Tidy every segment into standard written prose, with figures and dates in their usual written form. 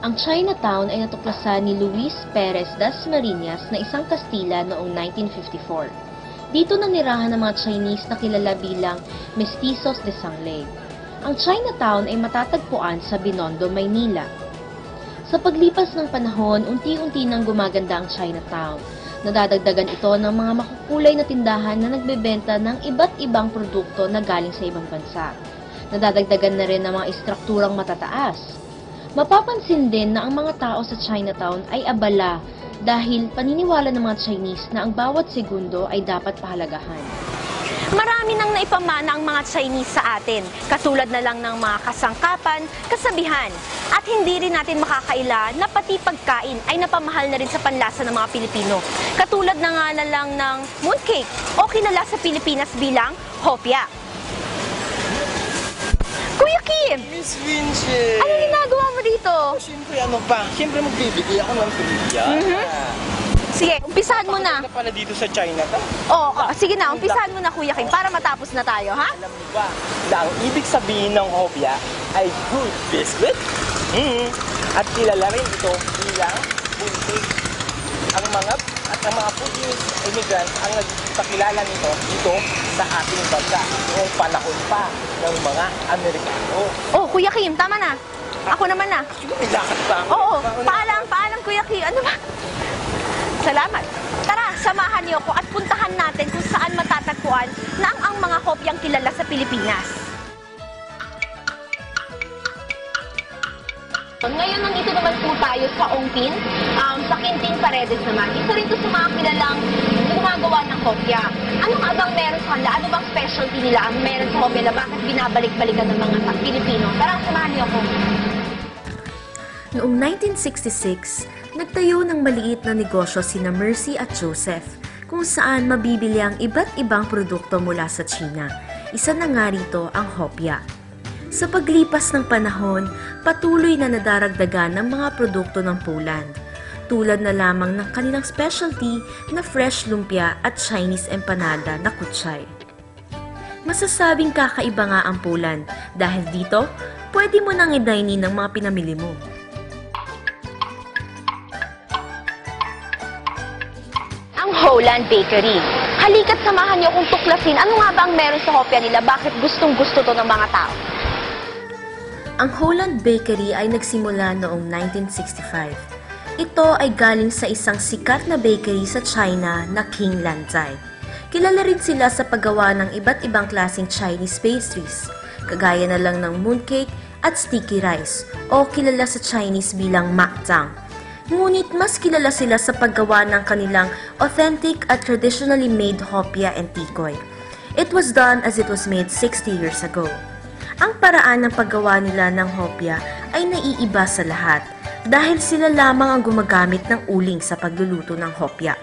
Ang Chinatown ay natuklasan ni Luis Perez Dasmariñas na isang Kastila noong 1954. Dito nanirahan ng mga Chinese na kilala bilang Mestizos de Sangley. Ang Chinatown ay matatagpuan sa Binondo, Maynila. Sa paglipas ng panahon, unti-unti nang gumaganda ang Chinatown. Nadadagdagan ito ng mga makukulay na tindahan na nagbebenta ng iba't ibang produkto na galing sa ibang bansa. Nadadagdagan na rin ng mga istrukturang matataas. Mapapansin din na ang mga tao sa Chinatown ay abala dahil paniniwala ng mga Chinese na ang bawat segundo ay dapat pahalagahan. Marami nang naipamana ang mga Chinese sa atin, katulad na lang ng mga kasangkapan, kasabihan, at hindi rin natin makakaila na pati pagkain ay napamahal na rin sa panlasa ng mga Pilipino. Katulad na nga na lang ng mooncake o kilala sa Pilipinas bilang hopya. Kuya Kim! Miss Vinci! Ano ginagawa mo dito? Siyempre ano pa? Siyempre magbibigay ako ng trivia. Sige, umpisahan mo na. Napaka pala dito sa Chinatown. Oo, sige na, umpisahan mo na Kuya Kim para matapos na tayo, ha? Alam mo ba na ang ibig sabihin ng hopya ay good biscuit? At kilala rin ito bilang mooncake. Ang mga Portuguese immigrants ang nagpakilala nito dito sa ating bansa noong panahon pa ng mga Amerikano. Oh, Kuya Kim, tama na. Ako naman na. May lakad pa ako. Oo, paalam Kuya Kim. Ano ba? Salamat. Tara, samahan niyo ako at puntahan natin kung saan matatagpuan na ang mga kopyang kilala sa Pilipinas. Ngayon, nandito naman po tayo sa Ongpin, sa Quintin Paredes naman. Isa rin ito sa mga kilalang gumagawa ng kopya. Ano nga bang meron sa kanila? Ano bang specialty nila ang meron sa kopya na bakit binabalik-balikan ng mga Pilipino? Tara, samahan niyo ako. Noong 1966, nagtayo ng maliit na negosyo sina Mercy at Joseph, kung saan mabibili ang iba't ibang produkto mula sa China. Isa na nga rito ang hopya. Sa paglipas ng panahon, patuloy na nadaragdagan ng mga produkto ng Poland, tulad na lamang ng kanilang specialty na fresh lumpia at Chinese empanada na kutsay. Masasabing kakaiba nga ang Poland dahil dito, pwede mo nang i-dine-in ng mga pinamili mo. Ang Holland Bakery. Halika't samahan niyo kung tuklasin ano nga ba ang meron sa kopya nila, bakit gustong-gusto to ng mga tao. Ang Holland Bakery ay nagsimula noong 1965. Ito ay galing sa isang sikat na bakery sa China na King Lanzai. Kilala rin sila sa paggawa ng iba't ibang klaseng Chinese pastries, kagaya na lang ng mooncake at sticky rice o kilala sa Chinese bilang makjang. Ngunit mas kilala sila sa paggawa ng kanilang authentic at traditionally made hopya and tikoy. It was done as it was made 60 years ago. Ang paraan ng paggawa nila ng hopya ay naiiba sa lahat dahil sila lamang ang gumagamit ng uling sa pagluluto ng hopya.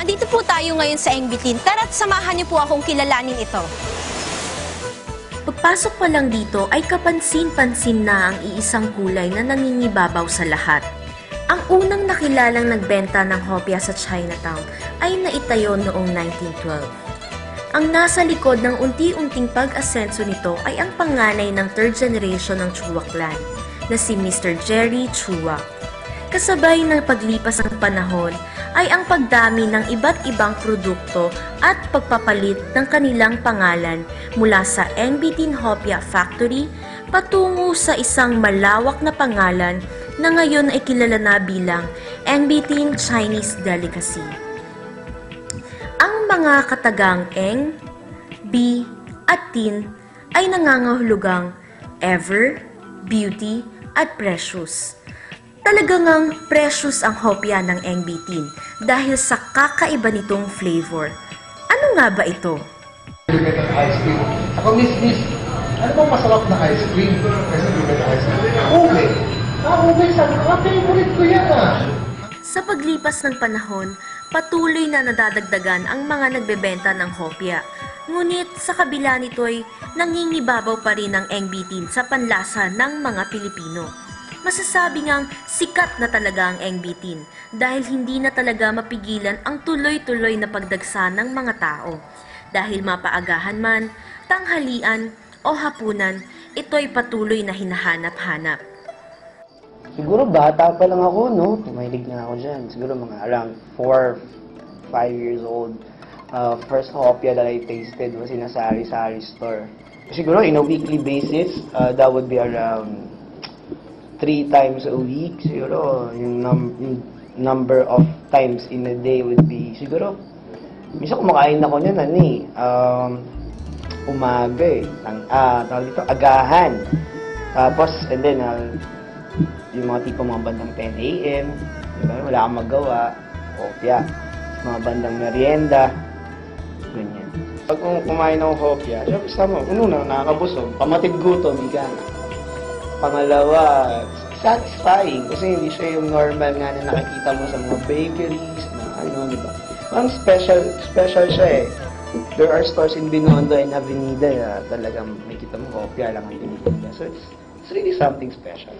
Andito po tayo ngayon sa Engbitin. Tara't samahan niyo po akong kilalanin ito. Pagpasok pa lang dito ay kapansin-pansin na ang iisang kulay na nangingibabaw sa lahat. Ang unang nakilalang nagbenta ng hopya sa Chinatown ay naitayo noong 1912. Ang nasa likod ng unti-unting pag-asenso nito ay ang panganay ng third generation ng Chua clan na si Mr. Jerry Chua. Kasabay ng paglipas ng panahon ay ang pagdami ng iba't ibang produkto at pagpapalit ng kanilang pangalan mula sa Engbitin Hopya Factory patungo sa isang malawak na pangalan na ngayon ay kilala na bilang Engbitin Chinese Delicacy. Ang mga katagang Eng, B, at Tin ay nangangahulugang ever, beauty, at precious. Talagang precious ang hopya ng Engbitin dahil sa kakaiba nitong flavor. Ano nga ba ito? Ice cream. Ako, miss, ano bang masarap na ice cream? Kasi lumet ice cream. Ube. Ube, sabi ko, favorite ko yan Sa paglipas ng panahon, patuloy na nadadagdagan ang mga nagbebenta ng hopya. Ngunit sa kabila nito'y nangingibabaw pa rin ang Engbitin sa panlasa ng mga Pilipino. Masasabi ngang sikat na talaga ang Engbitin dahil hindi na talaga mapigilan ang tuloy-tuloy na pagdagsa ng mga tao. Dahil mapaagahan man, tanghalian o hapunan, ito'y patuloy na hinahanap-hanap. Siguro bata pa lang ako, no? Tumahilig na ako dyan. Siguro mga around 4, 5 years old. First hopya that I tasted was in a sari-sari store. Siguro in a weekly basis, that would be around 3 times a week. Siguro yung number of times in a day would be, siguro, minsan kumakain ako niyan, umaga eh. Tawag dito, agahan. Tapos, and then, yung mga tipo mga bandang 10 a.m., diba? Wala kang magawa, hopya. Mga bandang merienda, ganyan. Pag kumain ng hopya, syempre sama, una, nakakabusog, pamatid gutom, ika na. Pangalawa, satisfying, kasi hindi siya yung normal nga na nakikita mo sa mga bakeries, na ano, diba? Ang special siya eh. There are stores in Binondo and Avenida na talagang may kita mo hopya lang ang tinitinda. So it's really something special.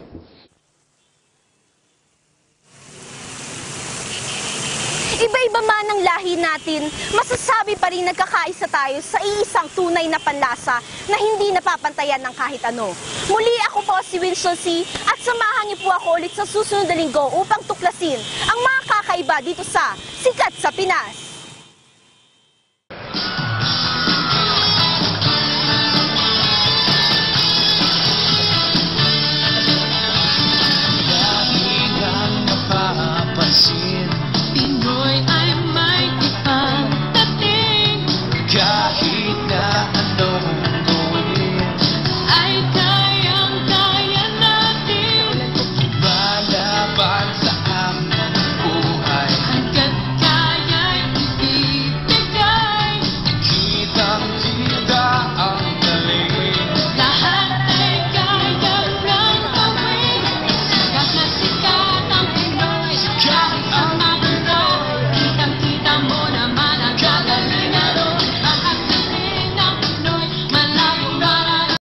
Iba-iba man ang lahi natin, masasabi pa rin nagkakaisa tayo sa iisang tunay na panlasa na hindi napapantayan ng kahit ano. Muli ako po si Wilson C. at samahan niyo po ako ulit sa susunod na linggo upang tuklasin ang mga kakaiba dito sa Sikat sa Pinas.